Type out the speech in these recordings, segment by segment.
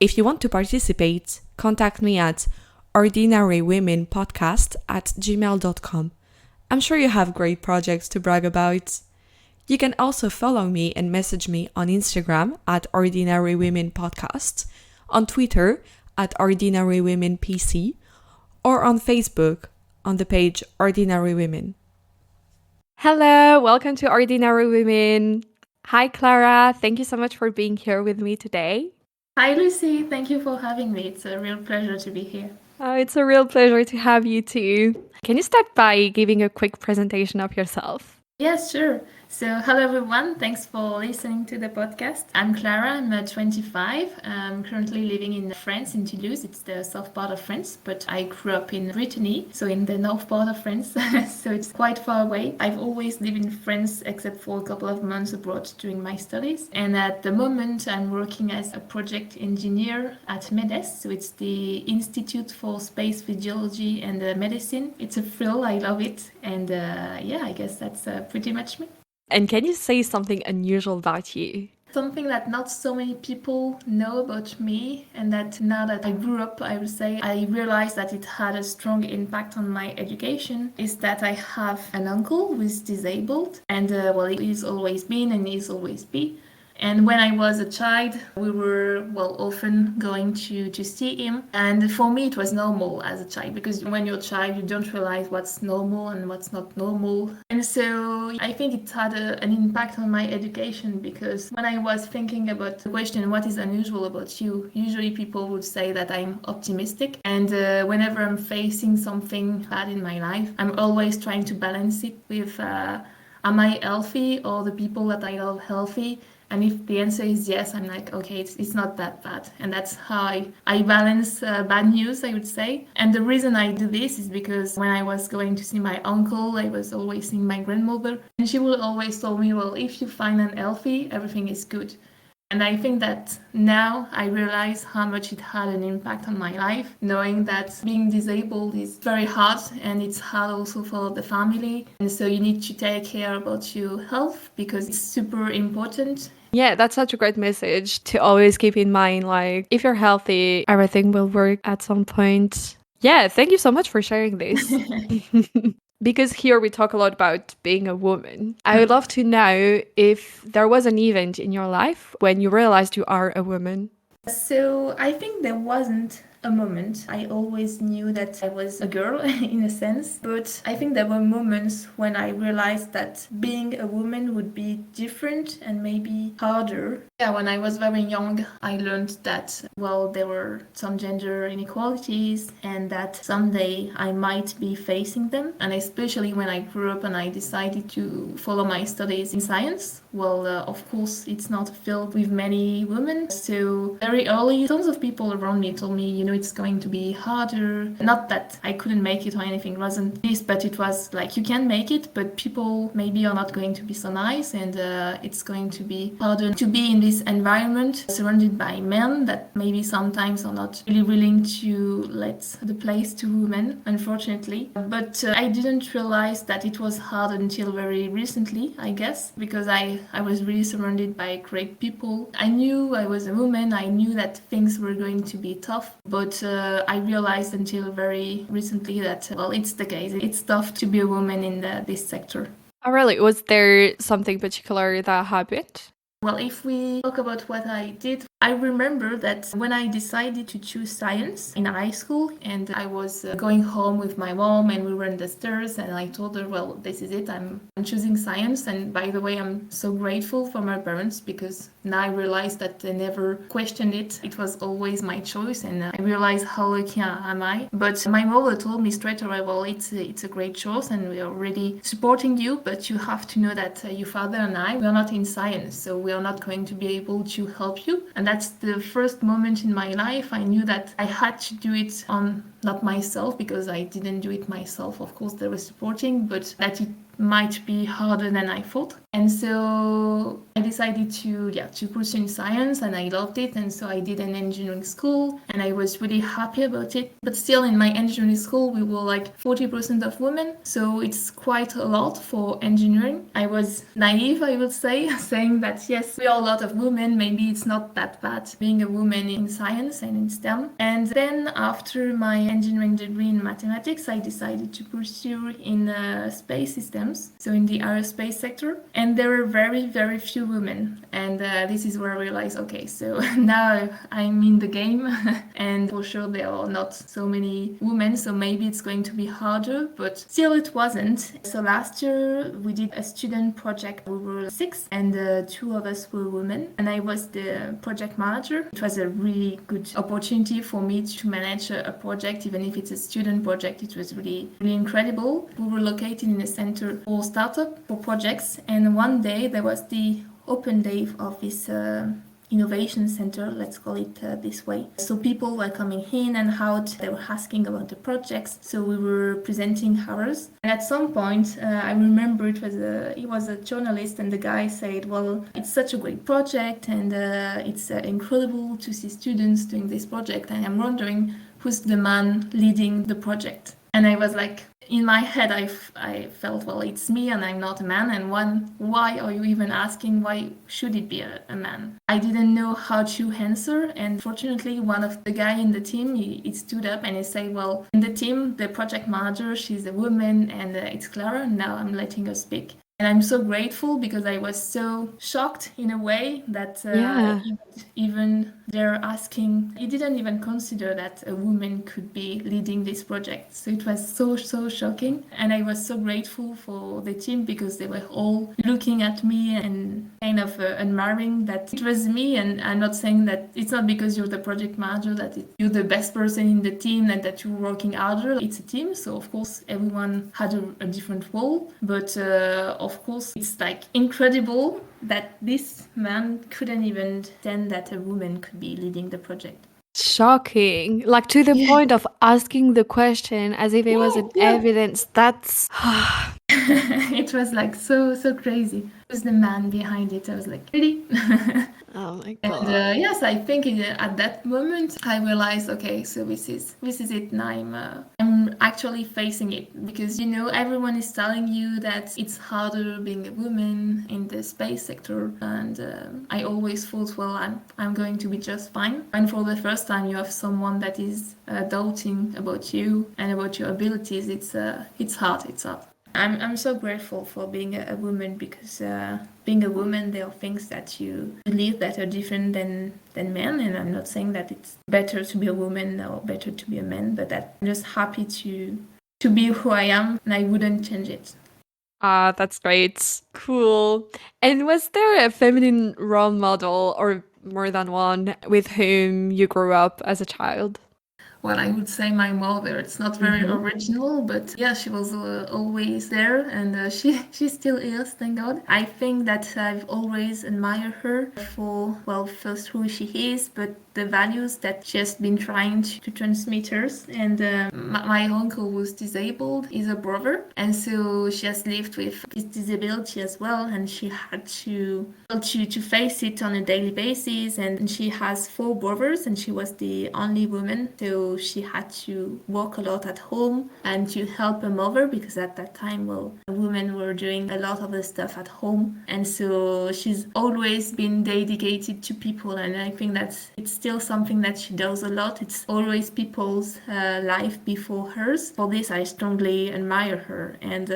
If you want to participate, contact me at ordinarywomenpodcast@gmail.com. I'm sure you have great projects to brag about. You can also follow me and message me on Instagram at Ordinary Women Podcast, on Twitter at Ordinary Women PC, or on Facebook on the page Ordinary Women. Hello, welcome to Ordinary Women. Hi, Clara. Thank you so much for being here with me today. Hi, Lucy. Thank you for having me. It's a real pleasure to be here. It's a real pleasure to have you too. Can you start by giving a quick presentation of yourself? Yes, sure. So, hello everyone. Thanks for listening to the podcast. I'm Clara. I'm 25. I'm currently living in France, in Toulouse. It's the south part of France, but I grew up in Brittany, so in the north part of France. So it's quite far away. I've always lived in France, except for a couple of months abroad during my studies. And at the moment, I'm working as a project engineer at MEDES. So it's the Institute for Space Physiology and Medicine. It's a thrill. I love it. And yeah, I guess that's pretty much me. And can you say something unusual about you? Something that not so many people know about me, and that now that I grew up, I would say I realized that it had a strong impact on my education, is that I have an uncle who is disabled, and well, he's always been and he's always be. And when I was a child, we were, well, often going to see him. And for me, it was normal as a child, because when you're a child, you don't realize what's normal and what's not normal. And so I think it had an impact on my education, because when I was thinking about the question, what is unusual about you? Usually people would say that I'm optimistic. And whenever I'm facing something bad in my life, I'm always trying to balance it with, am I healthy, or the people that I love healthy? And if the answer is yes, I'm like, okay, it's not that bad. And that's how I balance bad news, I would say. And the reason I do this is because when I was going to see my uncle, I was always seeing my grandmother. And she would always tell me, well, if you find an healthy, everything is good. And I think that now I realize how much it had an impact on my life, knowing that being disabled is very hard, and it's hard also for the family. And so you need to take care about your health, because it's super important. Yeah, that's such a great message to always keep in mind. Like, if you're healthy, everything will work at some point. Yeah, thank you so much for sharing this. Because here we talk a lot about being a woman. I would love to know if there was an event in your life when you realized you are a woman. So I think there wasn't a moment. I always knew that I was a girl in a sense, but I think there were moments when I realized that being a woman would be different and maybe harder. Yeah, when I was very young, I learned that, well, there were some gender inequalities and that someday I might be facing them. And especially when I grew up and I decided to follow my studies in science, well, of course, it's not filled with many women. So very early, tons of people around me told me, it's going to be harder. Not that I couldn't make it or anything, it wasn't this, but it was like, you can make it, but people maybe are not going to be so nice, and it's going to be harder to be in this environment surrounded by men that maybe sometimes are not really willing to let the place to women, unfortunately. But I didn't realize that it was hard until very recently, I guess, because I was really surrounded by great people. I knew I was a woman, I knew that things were going to be tough, but I realized until very recently that, well, it's the case. It's tough to be a woman in this sector. Oh, really? Was there something particular that happened? Well, if we talk about what I did, I remember that when I decided to choose science in high school, and I was going home with my mom, and we were in the stairs, and I told her, well, this is it, I'm choosing science. And by the way, I'm so grateful for my parents, because now I realize that they never questioned it. It was always my choice, and I realized how lucky am I. But my mother told me straight away, well, it's a great choice, and we are really supporting you, but you have to know that your father and I, we are not in science, so we are not going to be able to help you. And that's the first moment in my life I knew that I had to do it on not myself, because I didn't do it myself. Of course, they were supporting, but that it might be harder than I thought. And so I decided to pursue in science, and I loved it. And so I did an engineering school, and I was really happy about it. But still, in my engineering school, we were like 40% of women, so it's quite a lot for engineering. I was naive, I would say, saying that yes, we are a lot of women. Maybe it's not that bad being a woman in science and in STEM. And then after my engineering degree in mathematics, I decided to pursue in space systems, so in the aerospace sector. And there were very, very few women. And this is where I realized, okay, so now I'm in the game. And for sure, there are not so many women, so maybe it's going to be harder, but still it wasn't. So last year, we did a student project. We were 6, and 2 of us were women, and I was the project manager. It was a really good opportunity for me to manage a project, even if it's a student project. It was really, really incredible. We were located in a center for startup, for projects, and one day there was the open day of this innovation center, let's call it this way. So people were coming in and out, they were asking about the projects, so we were presenting ours. And at some point, I remember he was a journalist, and the guy said, well, it's such a great project, and it's incredible to see students doing this project, and I'm wondering who's the man leading the project. And I was like, in my head, I felt, well, it's me and I'm not a man. And why are you even asking? Why should it be a man? I didn't know how to answer. And fortunately, one of the guy in the team, he stood up and he said, well, in the team, the project manager, she's a woman, and it's Clara. Now I'm letting her speak. And I'm so grateful because I was so shocked in a way that even they're asking, you didn't even consider that a woman could be leading this project. So it was so, so shocking. And I was so grateful for the team because they were all looking at me and kind of admiring that it was me. And I'm not saying that it's not because you're the project manager that you're the best person in the team and that you're working harder. It's a team. So of course, everyone had a different role. But of course, it's like incredible that this man couldn't even stand that a woman could be leading the project. Shocking. Like to the point of asking the question as if it was an Yeah. evidence. That's It was like so crazy. Who's the man behind it? I was like, really? oh my And god. yes, I think at that moment I realized, okay, so this is it, and I'm actually facing it because everyone is telling you that it's harder being a woman in the space sector, and I always thought, well, I'm going to be just fine. And for the first time, you have someone that is doubting about you and about your abilities. It's hard. It's hard. I'm so grateful for being a woman because being a woman, there are things that you believe that are different than men, and I'm not saying that it's better to be a woman or better to be a man, but that I'm just happy to be who I am, and I wouldn't change it. Ah, that's great. Cool. And was there a feminine role model or more than one with whom you grew up as a child? Well, I would say my mother. It's not very Mm-hmm. original, but yeah, she was always there, and she still is. Thank God. I think that I've always admired her for, well, first who she is, but the values that she has been trying to transmit us. And my uncle was disabled. He's a brother, and so she has lived with his disability as well, and she had to face it on a daily basis. And she has 4 brothers, and she was the only woman, so she had to work a lot at home and to help her mother because at that time, well, women were doing a lot of the stuff at home, and so she's always been dedicated to people, and I think that's it's still something that she does a lot. It's always people's life before hers. For this, I strongly admire her, and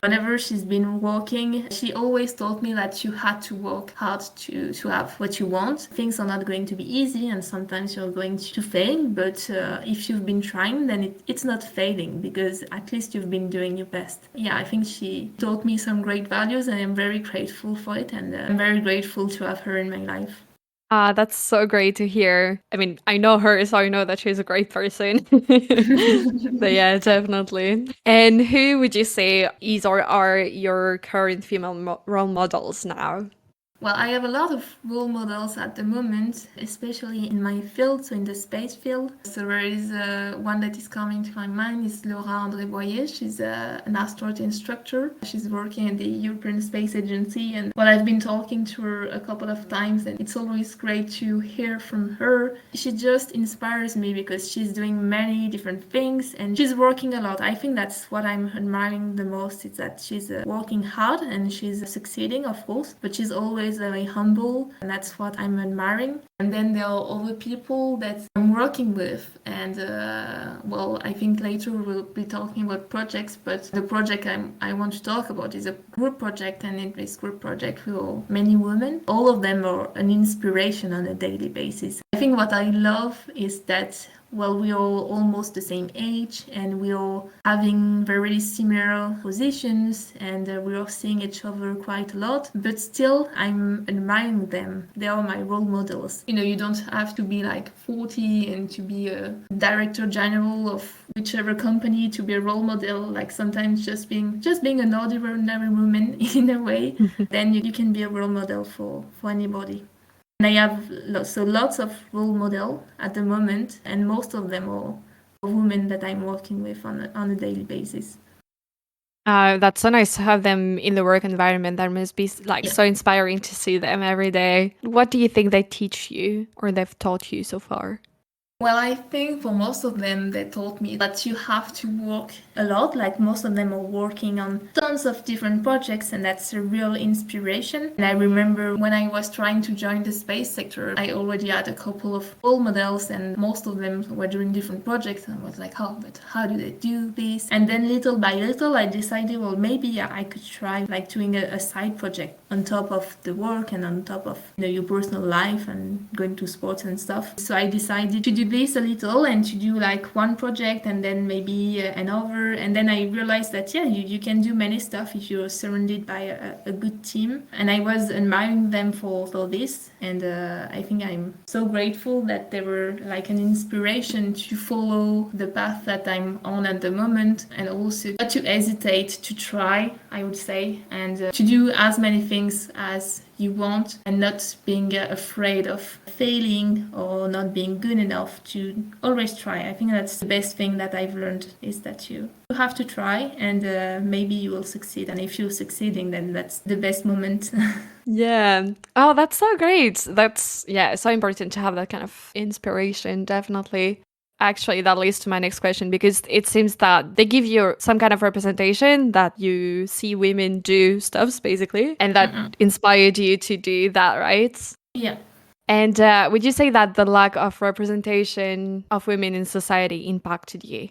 whenever she's been working, she always told me that you had to work hard to have what you want. Things are not going to be easy, and sometimes you're going to fail, but if you've been trying, then it's not failing because at least you've been doing your best. Yeah, I think she taught me some great values, and I'm very grateful for it, and I'm very grateful to have her in my life. Ah, that's so great to hear. I mean, I know her, so I know that she's a great person. So yeah, definitely. And who would you say is or are your current female role models now? Well, I have a lot of role models at the moment, especially in my field, so in the space field. So there is one that is coming to my mind is Laura André-Boyer. She's an astronaut instructor. She's working at the European Space Agency, and well, I've been talking to her a couple of times, and it's always great to hear from her. She just inspires me because she's doing many different things, and she's working a lot. I think that's what I'm admiring the most, is that she's working hard and she's succeeding, of course, but she's always very humble, and that's what I'm admiring. And then there are other people that I'm working with, and well, I think later we'll be talking about projects, but the project I want to talk about is a group project, and in this group project we are many women. All of them are an inspiration on a daily basis. I think what I love is that, well, we are almost the same age, and we are having very similar positions, and we are seeing each other quite a lot, but still I'm admiring them. They are my role models. You know, you don't have to be like 40 and to be a director general of whichever company to be a role model. Like sometimes just being an ordinary woman in a way, then you can be a role model for anybody. And I have lots of role model at the moment, and most of them are women that I'm working with on a daily basis. That's so nice to have them in the work environment. That must be like so inspiring to see them every day. What do you think they teach you or they've taught you so far? Well, I think for most of them, they taught me that you have to work a lot. Like most of them are working on tons of different projects, and that's a real inspiration. And I remember when I was trying to join the space sector, I already had a couple of role models, and most of them were doing different projects. And I was like, oh, but how do they do this? And then little by little, I decided, well, maybe I could try like doing a side project on top of the work and on top of your personal life and going to sports and stuff. So I decided to do this a little and to do like one project and then maybe another, and then I realized that you can do many stuff if you're surrounded by a good team, and I was admiring them for this, and I think I'm so grateful that they were like an inspiration to follow the path that I'm on at the moment, and also not to hesitate to try, I would say, and to do as many things as you want, and not being afraid of failing or not being good enough, to always try. I think that's the best thing that I've learned, is that you have to try, and maybe you will succeed, and if you're succeeding, then that's the best moment. Yeah. Oh, that's so great. That's, yeah, it's so important to have that kind of inspiration, definitely. Actually, that leads to my next question, because it seems that they give you some kind of representation that you see women do stuffs, basically, and that inspired you to do that, right? Yeah. And would you say that the lack of representation of women in society impacted you?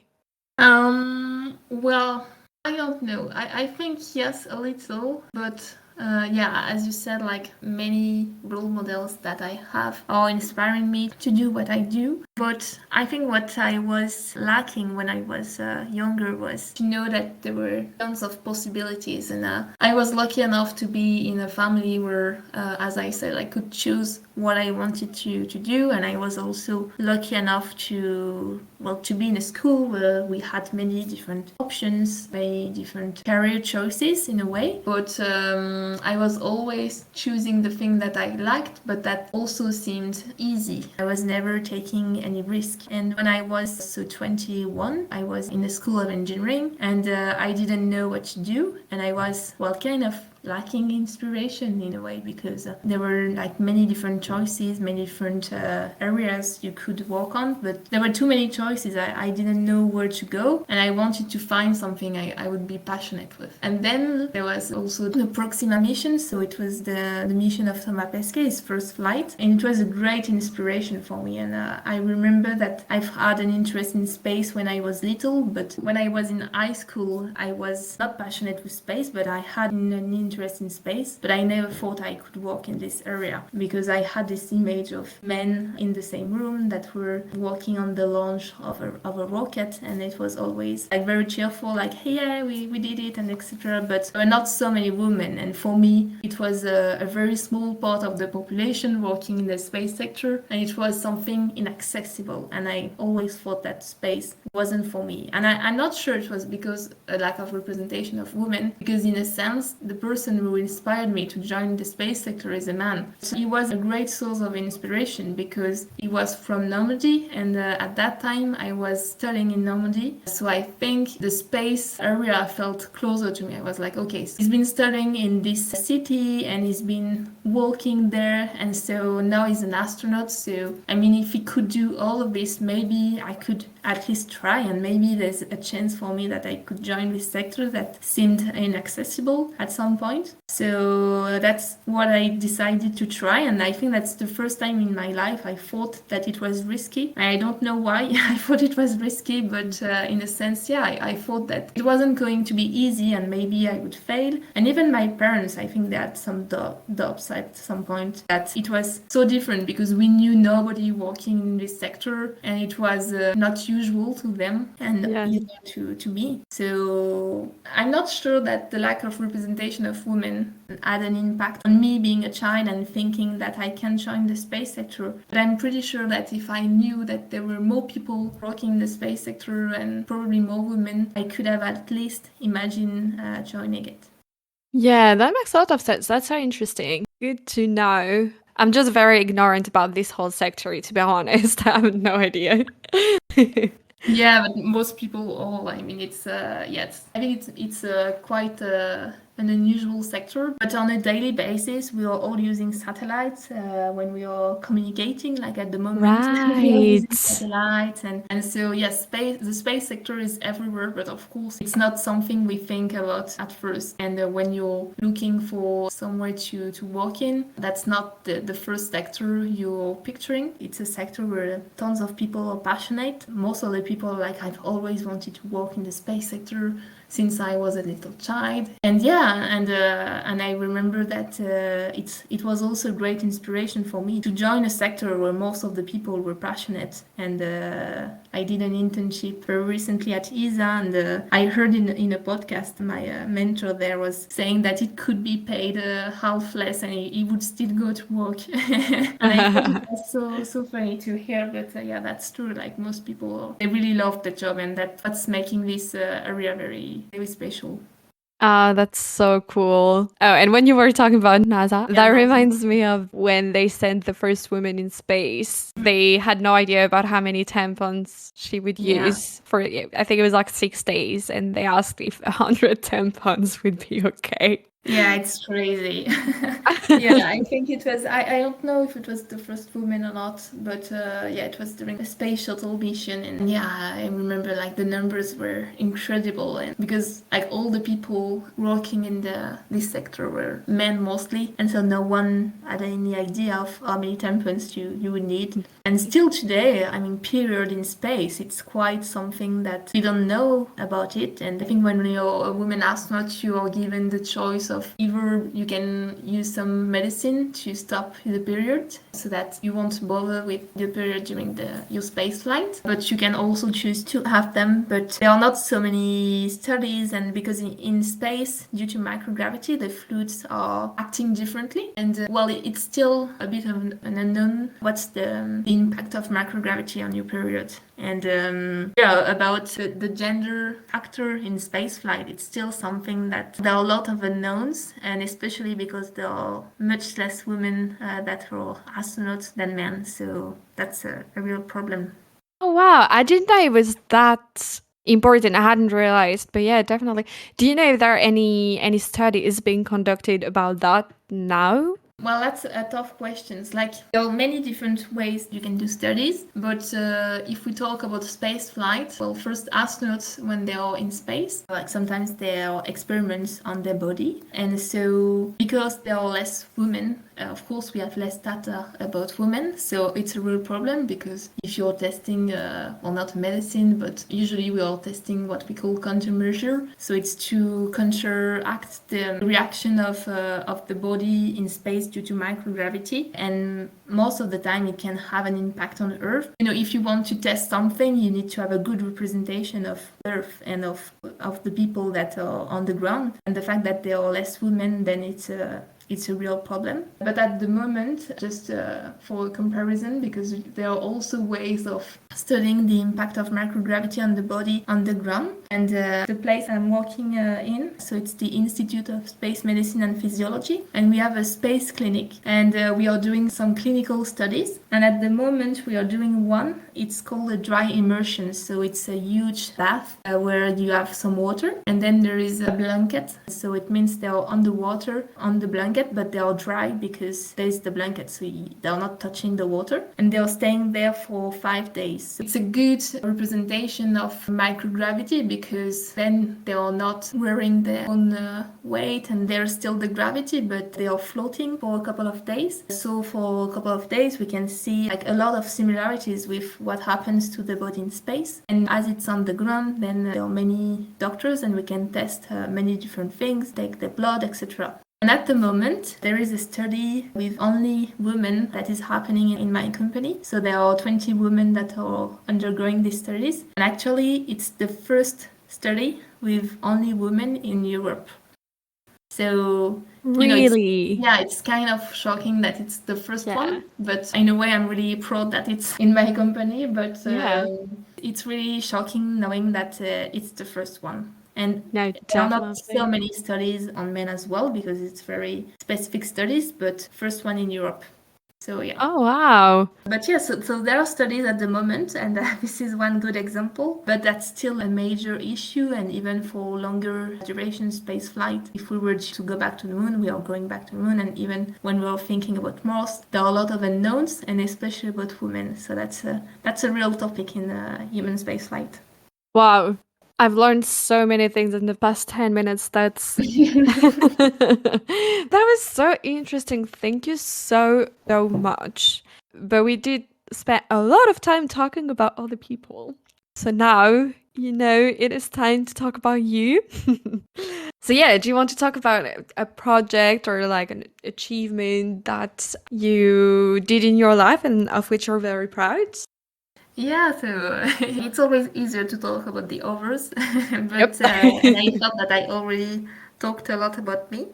Well, I don't know. I think yes, a little, but as you said, like many role models that I have are inspiring me to do what I do. But I think what I was lacking when I was younger was to know that there were tons of possibilities. And I was lucky enough to be in a family where, as I said, I could choose what I wanted to do. And I was also lucky enough to be in a school where we had many different options, many different career choices in a way. But I was always choosing the thing that I liked, but that also seemed easy. I was never taking any risk. And when I was 21, I was in the school of engineering, and I didn't know what to do, and I was kind of lacking inspiration in a way, because there were like many different choices, many different areas you could work on, but there were too many choices. I didn't know where to go, and I wanted to find something I would be passionate with. And then there was also the Proxima mission, so it was the mission of Thomas Pesquet's first flight, and it was a great inspiration for me. And I remember that I've had an interest in space when I was little, but when I was in high school I was not passionate with space, but I had an interest in space, but I never thought I could work in this area, because I had this image of men in the same room that were working on the launch of a rocket, and it was always like very cheerful, like, hey, yeah, we did it, and etc. But there were not so many women, and for me it was a very small part of the population working in the space sector, and it was something inaccessible, and I always thought that space wasn't for me. And I'm not sure it was because a lack of representation of women, because in a sense the person person who inspired me to join the space sector is a man. So he was a great source of inspiration because he was from Normandy, and at that time I was studying in Normandy. So I think the space area felt closer to me. I was like, okay, so he's been studying in this city and he's been working there, and so now he's an astronaut. So I mean, if he could do all of this, maybe I could at least try, and maybe there's a chance for me that I could join this sector that seemed inaccessible at some point. So that's what I decided to try, and I think that's the first time in my life I thought that it was risky. I don't know why I thought it was risky, but in a sense, yeah, I thought that it wasn't going to be easy and maybe I would fail. And even my parents, I think they had some doubts at some point that it was so different because we knew nobody working in this sector and it was not usual to them and either to me. So I'm not sure that the lack of representation of women had an impact on me being a child and thinking that I can join the space sector. But I'm pretty sure that if I knew that there were more people working in the space sector and probably more women, I could have at least imagined joining it. Yeah, that makes a lot of sense. That's so interesting. Good to know. I'm just very ignorant about this whole sector, to be honest. I have no idea. Yeah, but most people all. I mean, it's I think it's quite an unusual sector. But on a daily basis, we are all using satellites when we are communicating. Like at the moment, we are using Right. satellites, and so yes, the space sector is everywhere. But of course, it's not something we think about at first. And when you're looking for somewhere to work in, that's not the first sector you're picturing. It's a sector where tons of people are passionate. Most of the people are like, I've always wanted to work in the space sector since I was a little child. And yeah, and I remember that it was also great inspiration for me to join a sector where most of the people were passionate. And I did an internship very recently at ESA, and I heard in a podcast my mentor there was saying that it could be paid half less and he would still go to work. And I thought it was so funny to hear, but yeah, that's true. Like most people, they really love the job, and that's making this area very, very special. That's so cool. Oh, and when you were talking about NASA, that NASA. reminds me of when they sent the first woman in space. They had no idea about how many tampons she would use for, I think it was like 6 days, and they asked if 100 tampons would be okay. Yeah, it's crazy. Yeah, I think it was, I don't know if it was the first woman or not, but yeah, it was during a space shuttle mission. And yeah, I remember like the numbers were incredible. And because like all the people working in this sector were men mostly. And so no one had any idea of how many tampons you would need. And still today, I mean, period in space, it's quite something that we don't know about it. And I think when you're a woman astronaut, you are given the choice of either you can use some medicine to stop the period so that you won't bother with the period during your space flight, but you can also choose to have them. But there are not so many studies, and because in space, due to microgravity, the fluids are acting differently. And well, it's still a bit of an unknown what's the impact of microgravity on your period. And yeah, about the gender factor in spaceflight, it's still something that there are a lot of unknowns, and especially because there are much less women that are astronauts than men. So that's a real problem. Oh, wow. I didn't know it was that important. I hadn't realized, but yeah, definitely. Do you know if there are any studies being conducted about that now? Well, that's a tough question. Like, there are many different ways you can do studies, but if we talk about space flight, well, first astronauts, when they are in space, like sometimes there are experiments on their body. And so because there are less women, of course, we have less data about women. So it's a real problem because if you're testing, well, not medicine, but usually we are testing what we call countermeasure. So it's to counteract the reaction of the body in space due to microgravity, and most of the time it can have an impact on Earth. You know, if you want to test something, you need to have a good representation of Earth and of the people that are on the ground. And the fact that there are less women, then it's a real problem. But at the moment, just for comparison, because there are also ways of studying the impact of microgravity on the body on the ground. And the place I'm working in, so it's the Institute of Space Medicine and Physiology, and we have a space clinic, and we are doing some clinical studies. And at the moment we are doing one. It's called a dry immersion. So it's a huge bath where you have some water, and then there is a blanket. So it means they are on the water on the blanket, but they are dry because there's the blanket, so they are not touching the water, and they are staying there for 5 days. It's a good representation of microgravity because then they are not wearing their own weight, and there's still the gravity, but they are floating for a couple of days. So for a couple of days we can see like a lot of similarities with what happens to the body in space. And as it's on the ground, then there are many doctors, and we can test many different things, take the blood, etc. And at the moment, there is a study with only women that is happening in my company. So there are 20 women that are undergoing these studies. And actually, it's the first study with only women in Europe. So, Really? it's kind of shocking that it's the first one. But in a way, I'm really proud that it's in my company. But it's really shocking knowing that it's the first one. And No, there are not so definitely. many studies on men as well, because it's very specific studies, but first one in Europe. So yeah. Oh, wow. But yeah, so there are studies at the moment, and this is one good example, but that's still a major issue. And even for longer duration space flight, if we were to go back to the moon, we are going back to the moon. And even when we are thinking about Mars, there are a lot of unknowns, and especially about women. So that's a real topic in human space flight. Wow. I've learned so many things in the past 10 minutes. That's that was so interesting. Thank you so much. But we did spend a lot of time talking about other people. So now, it is time to talk about you. So yeah, do you want to talk about a project or like an achievement that you did in your life and of which you're very proud? Yeah, so it's always easier to talk about the others, Yep. but and I thought that I already talked a lot about me.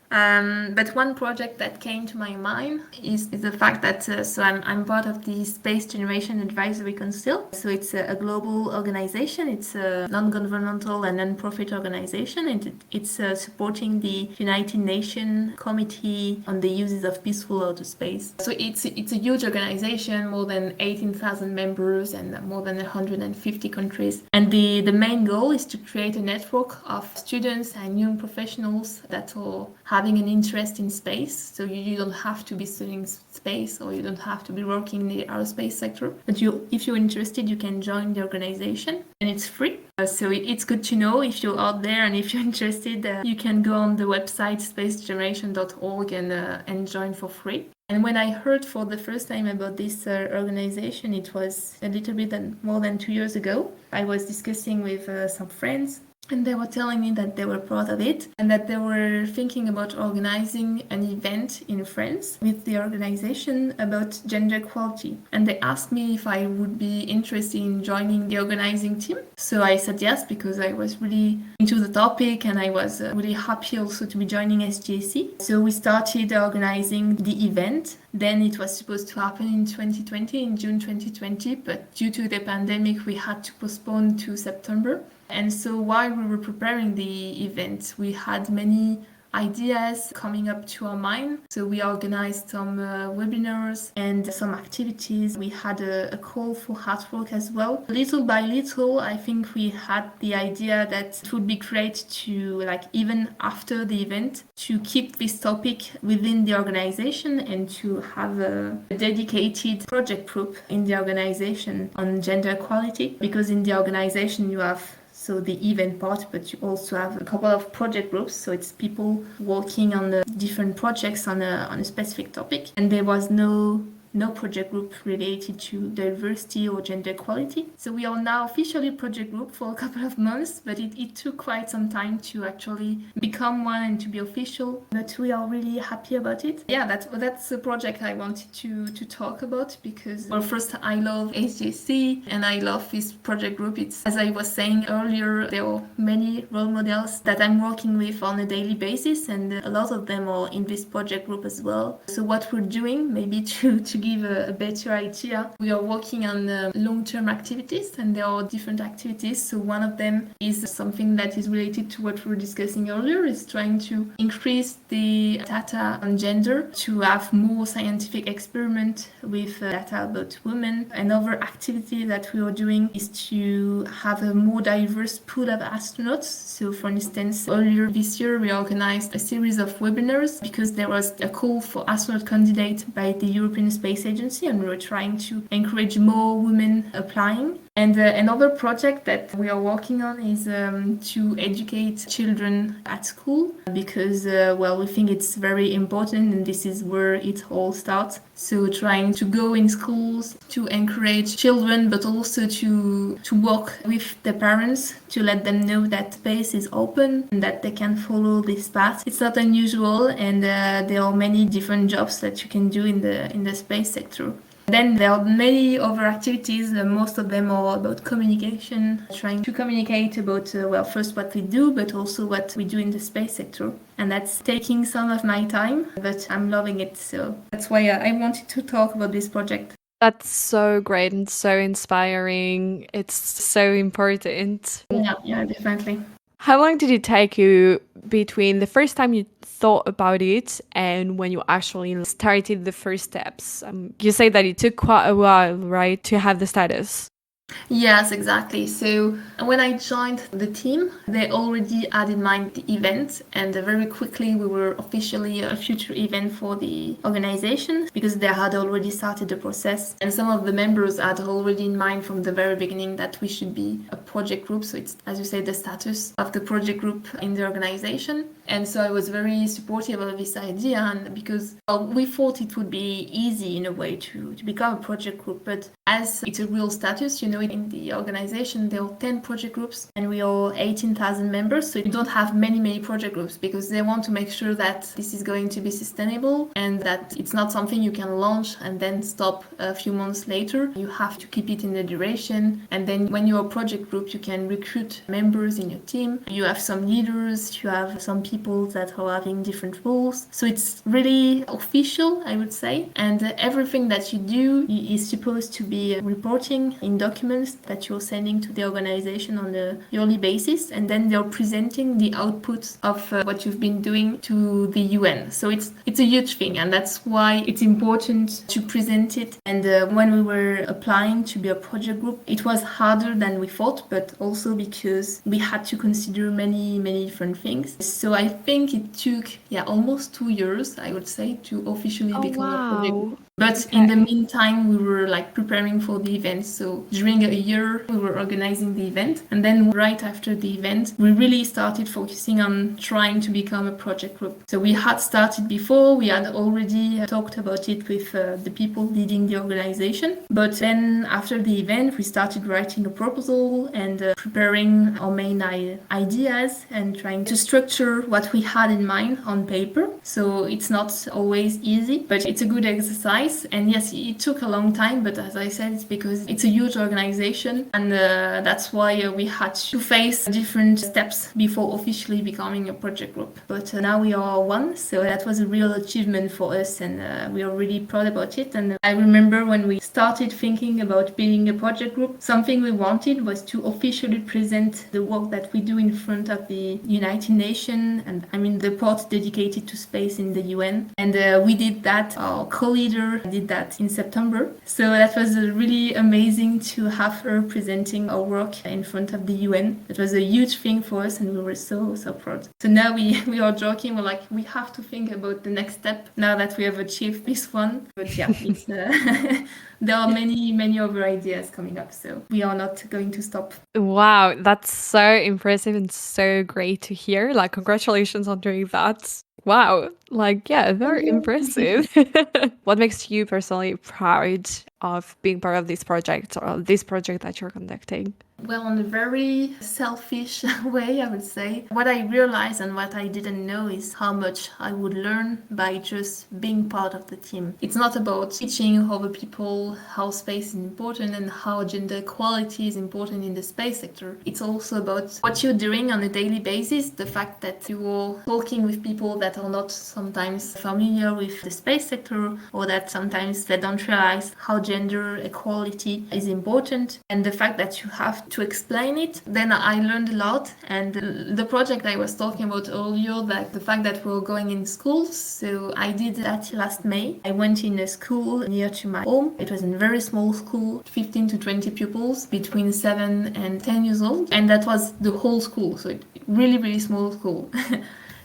But one project that came to my mind is the fact that so I'm part of the Space Generation Advisory Council. So it's a global organization. It's a non-governmental and non-profit organization, and it's supporting the United Nations Committee on the Uses of Peaceful Outer Space. So it's a huge organization, more than 18,000 members and more than 150 countries. And the main goal is to create a network of students and young professionals that are having an interest in space. So you don't have to be studying space, or you don't have to be working in the aerospace sector. But if you're interested, you can join the organization, and it's free. So it's good to know if you're out there, and if you're interested, you can go on the website spacegeneration.org and join for free. And when I heard for the first time about this organization, it was a little bit more than 2 years ago. I was discussing with some friends, and they were telling me that they were proud of it, and that they were thinking about organizing an event in France with the organization about gender equality. And they asked me if I would be interested in joining the organizing team. So I said yes, because I was really into the topic, and I was really happy also to be joining SGAC. So we started organizing the event. Then it was supposed to happen in 2020, in June 2020, but due to the pandemic, we had to postpone to September. And so while we were preparing the event, we had many ideas coming up to our mind. So we organized some webinars and some activities. We had a call for artwork as well. Little by little, I think we had the idea that it would be great to, like, even after the event, to keep this topic within the organization and to have a dedicated project group in the organization on gender equality. Because in the organization you have the event part, but you also have a couple of project groups. So it's people working on the different projects on a specific topic. And there was no project group related to diversity or gender equality. So we are now officially a project group for a couple of months, but it took quite some time to actually become one and to be official. But we are really happy about it. Yeah, that's a project I wanted to talk about, because, well, first, I love HJC and I love this project group. It's, as I was saying earlier, there are many role models that I'm working with on a daily basis, and a lot of them are in this project group as well. So what we're doing, maybe to give a better idea, we are working on long-term activities, and there are different activities. So one of them is something that is related to what we were discussing earlier, is trying to increase the data on gender, to have more scientific experiment with data about women. Another activity that we are doing is to have a more diverse pool of astronauts. So for instance, earlier this year we organized a series of webinars because there was a call for astronaut candidate by the European Space Agency, and we were trying to encourage more women applying. And another project that we are working on is to educate children at school, because, we think it's very important, and this is where it all starts. So trying to go in schools to encourage children, but also to work with the parents to let them know that space is open and that they can follow this path. It's not unusual, and there are many different jobs that you can do in the space sector. Then there are many other activities. Most of them are about communication, trying to communicate about, first what we do, but also what we do in the space sector. And that's taking some of my time, but I'm loving it. So that's why I wanted to talk about this project. That's so great and so inspiring. It's so important. Yeah, definitely. How long did it take you between the first time you thought about it and when you actually started the first steps? You say that it took quite a while, right, to have the status? Yes, exactly. So when I joined the team, they already had in mind the event, and very quickly we were officially a future event for the organization, because they had already started the process, and some of the members had already in mind from the very beginning that we should be a project group. So it's, as you say, the status of the project group in the organization. And so I was very supportive of this idea, and because we thought it would be easy in a way to become a project group, but as it's a real status, in the organization there are 10 project groups and we are 18,000 members, so you don't have many project groups, because they want to make sure that this is going to be sustainable and that it's not something you can launch and then stop a few months later. You have to keep it in the duration, and then when you're a project group you can recruit members in your team. You have some leaders, you have some people that are having different roles, so it's really official, I would say, and everything that you do is supposed to be reporting in documents that you're sending to the organization on a yearly basis, and then they're presenting the output of what you've been doing to the UN. So it's a huge thing, and that's why it's important to present it. And when we were applying to be a project group, it was harder than we thought, but also because we had to consider many different things. So I think it took almost 2 years, I would say, to officially become a project group. But in the meantime, we were preparing for the event. So during a year, we were organizing the event. And then right after the event, we really started focusing on trying to become a project group. So we had started before, we had already talked about it with the people leading the organization. But then after the event, we started writing a proposal and preparing our main ideas and trying to structure what we had in mind on paper. So it's not always easy, but it's a good exercise. And yes, it took a long time, but as I said, it's because it's a huge organization, and that's why we had to face different steps before officially becoming a project group. But now we are one, so that was a real achievement for us, and we are really proud about it. And I remember when we started thinking about being a project group, something we wanted was to officially present the work that we do in front of the United Nations, and the part dedicated to space in the UN. And we did that. Our co-leader did that in September. So that was really amazing to have her presenting our work in front of the UN. It was a huge thing for us, and we were so proud. So now we are joking, we're like, we have to think about the next step now that we have achieved this one. But it's there are many other ideas coming up, so we are not going to stop. Wow, that's so impressive and so great to hear. Congratulations on doing that. Wow, very impressive. What makes you personally proud of being part of this project or this project that you're conducting? Well, in a very selfish way, I would say, what I realized and what I didn't know is how much I would learn by just being part of the team. It's not about teaching other people how space is important and how gender equality is important in the space sector. It's also about what you're doing on a daily basis, the fact that you're talking with people that are not sometimes familiar with the space sector, or that sometimes they don't realize how gender equality is important, and the fact that you have to explain it. Then I learned a lot, and the project I was talking about earlier, like the fact that we're going in schools. So I did that last May. I went in a school near to my home. It was a very small school, 15 to 20 pupils between 7 and 10 years old, and that was the whole school. So really, really small school.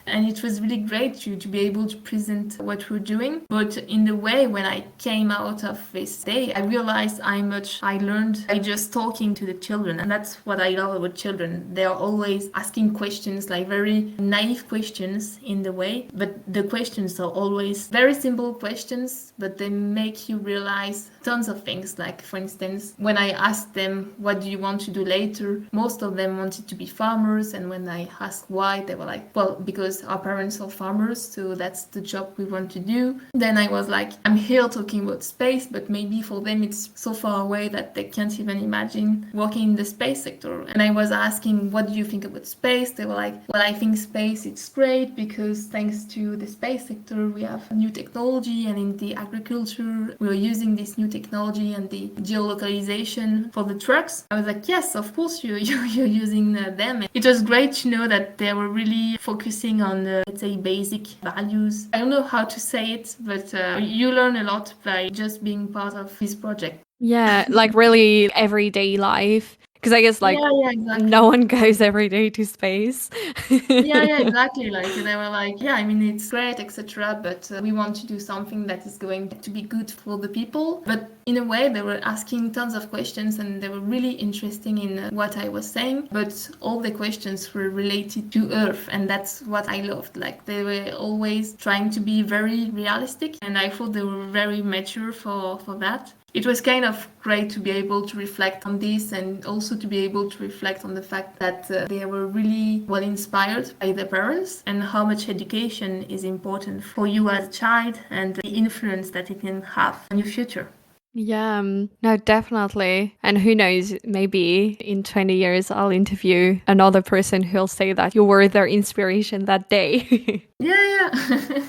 And it was really great to be able to present what we're doing. But in the way, when I came out of this day, I realized how much I learned by just talking to the children. And that's what I love about children. They are always asking questions, like very naive questions in the way. But the questions are always very simple questions, but they make you realize tons of things. Like, for instance, when I asked them, what do you want to do later? Most of them wanted to be farmers. And when I asked why, they were like, well, because our parents are farmers, so that's the job we want to do. Then I was like, I'm here talking about space, but maybe for them it's so far away that they can't even imagine working in the space sector. And I was asking, what do you think about space? They were like, well, I think space is great because thanks to the space sector we have new technology, and in the agriculture we're using this new technology and the geolocalization for the trucks. I was like, yes, of course you're using them. It was great to know that they were really focusing on let's say basic values. I don't know how to say it, but you learn a lot by just being part of this project. Yeah, like really everyday life. Because I guess like Yeah, exactly. no one goes every day to space. Yeah, exactly. Like they were like, yeah, I mean it's great, etc. But we want to do something that is going to be good for the people. But in a way, they were asking tons of questions, and they were really interesting in what I was saying. But all the questions were related to Earth, and that's what I loved. Like they were always trying to be very realistic, and I thought they were very mature for that. It was kind of great to be able to reflect on this, and also to be able to reflect on the fact that they were really well inspired by their parents, and how much education is important for you as a child, and the influence that it can have on your future. Yeah, no, definitely. And who knows, maybe in 20 years, I'll interview another person who'll say that you were their inspiration that day. Yeah.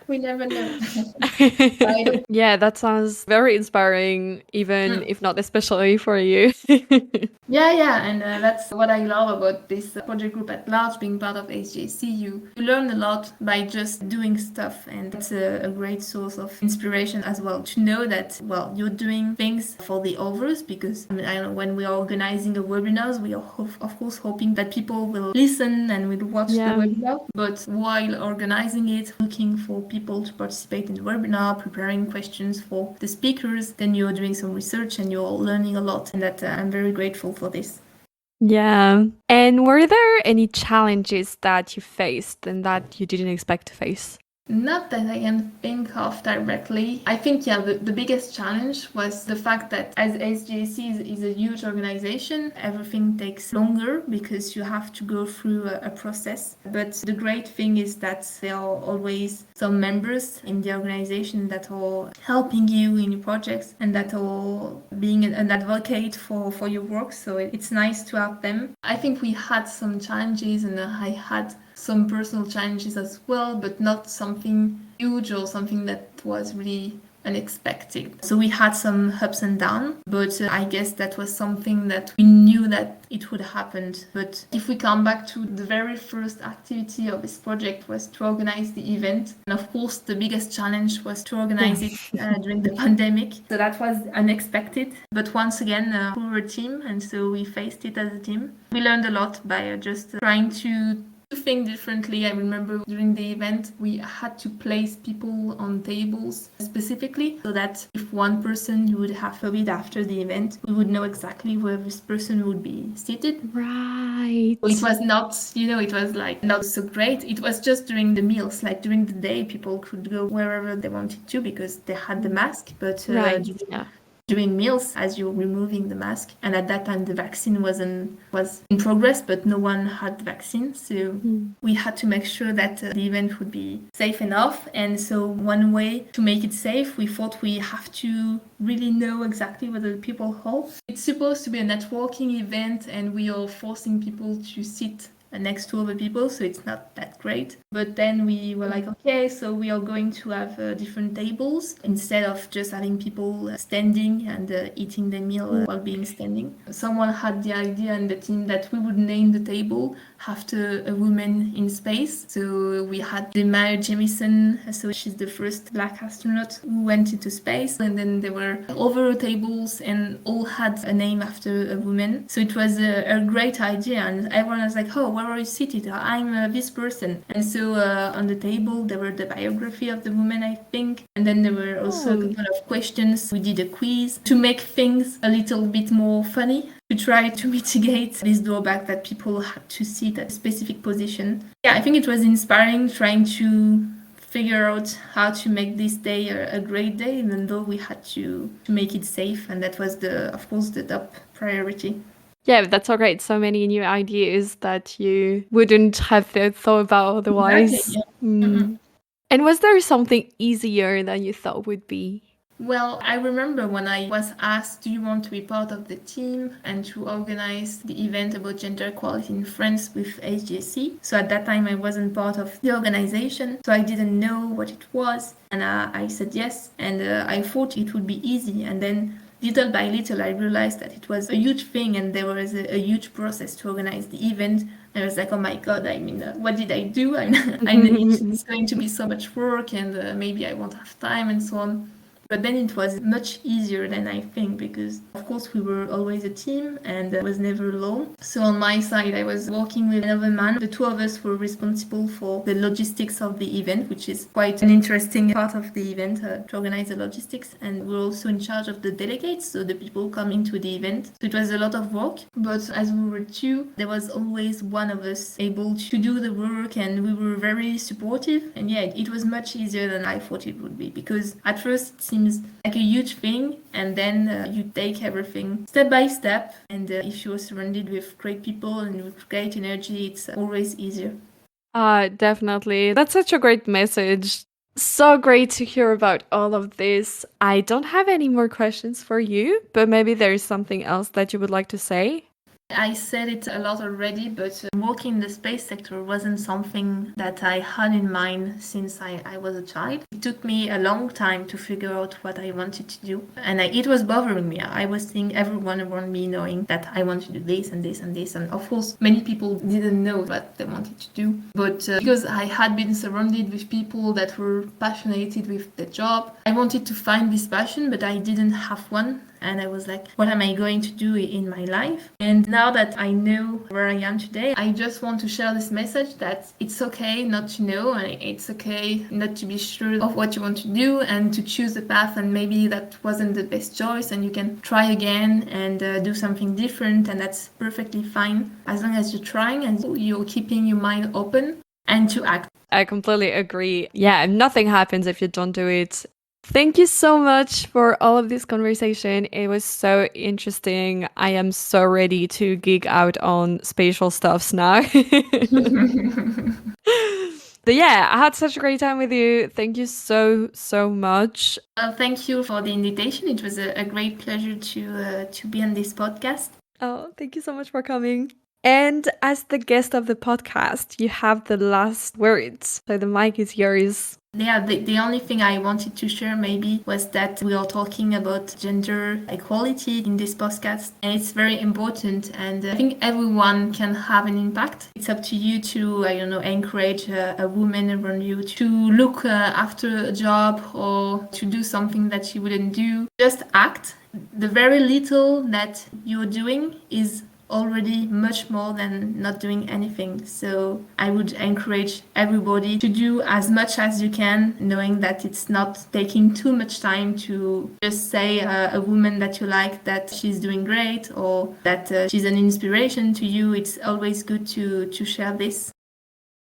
We never know. Yeah, that sounds very inspiring, even if not especially for you. Yeah, and that's what I love about this project group at large, being part of HJC. You learn a lot by just doing stuff, and it's a great source of inspiration as well, to know that, well, you're doing things for the others, because I mean, I know when we are organizing a webinars, we are of course hoping that people will listen and will watch the webinar, but while organizing it, looking for people to participate in the webinar, preparing questions for the speakers, then you're doing some research and you're learning a lot, and that I'm very grateful for this. Yeah. And were there any challenges that you faced and that you didn't expect to face? Not that I can think of directly. I think, yeah, the biggest challenge was the fact that as SGAC is a huge organization, everything takes longer because you have to go through a process. But the great thing is that there are always some members in the organization that are helping you in your projects, and that are being an advocate for your work. So it's nice to have them. I think we had some challenges, and I had some personal challenges as well, but not something huge or something that was really unexpected. So we had some ups and downs, but I guess that was something that we knew that it would happen. But if we come back to the very first activity of this project, was to organize the event. And of course, the biggest challenge was to organize it during the pandemic. So that was unexpected. But once again, we were a team, and so we faced it as a team. We learned a lot by just trying to think differently. I remember during the event we had to place people on tables specifically, so that if one person would have COVID after the event, we would know exactly where this person would be seated. Right. So it was not, it was like not so great. It was just during the meals, like during the day, people could go wherever they wanted to because they had the mask. But Right. Yeah. during meals as you're removing the mask. And at that time, the vaccine was in progress, but no one had the vaccine. So we had to make sure that the event would be safe enough. And so one way to make it safe, we thought we have to really know exactly what the people hold. It's supposed to be a networking event, and we are forcing people to sit next to other people, so it's not that great. But then we were like, okay, so we are going to have different tables instead of just having people standing and eating the meal while being standing. Someone had the idea in the team that we would name the table after a woman in space. So we had the Maya Jemison, so she's the first Black astronaut who went into space, and then there were other tables and all had a name after a woman. So it was a great idea, and everyone was like, oh, where are you seated? I'm this person. And so on the table there were the biography of the woman, I think, and then there were also a couple of questions. We did a quiz to make things a little bit more funny, to try to mitigate this drawback that people had to sit at a specific position. Yeah, I think it was inspiring trying to figure out how to make this day a great day, even though we had to make it safe, and that was of course the top priority. Yeah, that's so great. So many new ideas that you wouldn't have thought about otherwise. Exactly, yeah. And was there something easier than you thought would be? Well, I remember when I was asked, do you want to be part of the team and to organize the event about gender equality in France with HGSC? So at that time, I wasn't part of the organization, so I didn't know what it was. And I said yes, and I thought it would be easy. And then little by little, I realized that it was a huge thing and there was a huge process to organize the event. And I was like, oh my God, I mean, what did I do? It's going to be so much work, and maybe I won't have time and so on. But then it was much easier than I think, because of course we were always a team and I was never alone. So on my side, I was working with another man. The two of us were responsible for the logistics of the event, which is quite an interesting part of the event, to organize the logistics. And we're also in charge of the delegates, so the people coming to the event. So it was a lot of work, but as we were two, there was always one of us able to do the work, and we were very supportive. And yeah, it was much easier than I thought it would be, because at first it seems like a huge thing, and then you take everything step by step, and if you're surrounded with great people and with great energy, it's always easier. Definitely. That's such a great message. So great to hear about all of this. I don't have any more questions for you, but maybe there is something else that you would like to say. I said it a lot already, but working in the space sector wasn't something that I had in mind since I was a child. It took me a long time to figure out what I wanted to do, and it was bothering me. I was seeing everyone around me knowing that I wanted to do this and this and this, and of course many people didn't know what they wanted to do. But because I had been surrounded with people that were passionate with the job, I wanted to find this passion, but I didn't have one. And I was like, what am I going to do in my life? And now that I know where I am today, I just want to share this message that it's okay not to know, and it's okay not to be sure of what you want to do, and to choose a path, and maybe that wasn't the best choice, and you can try again and do something different, and that's perfectly fine as long as you're trying and you're keeping your mind open and to act. I completely agree. Yeah, nothing happens if you don't do it. Thank you so much for all of this conversation. It was so interesting. I am so ready to geek out on spatial stuffs now. But yeah, I had such a great time with you. Thank you so, so much. Thank you for the invitation. It was a great pleasure to be on this podcast. Oh, thank you so much for coming. And as the guest of the podcast, you have the last words. So the mic is yours. Yeah, the only thing I wanted to share maybe was that we are talking about gender equality in this podcast, and it's very important, and I think everyone can have an impact. It's up to you to, encourage a woman around you to look after a job or to do something that she wouldn't do. Just act. The very little that you're doing is already much more than not doing anything. So I would encourage everybody to do as much as you can, knowing that it's not taking too much time to just say a woman that you like that she's doing great, or that she's an inspiration to you. It's always good to share this.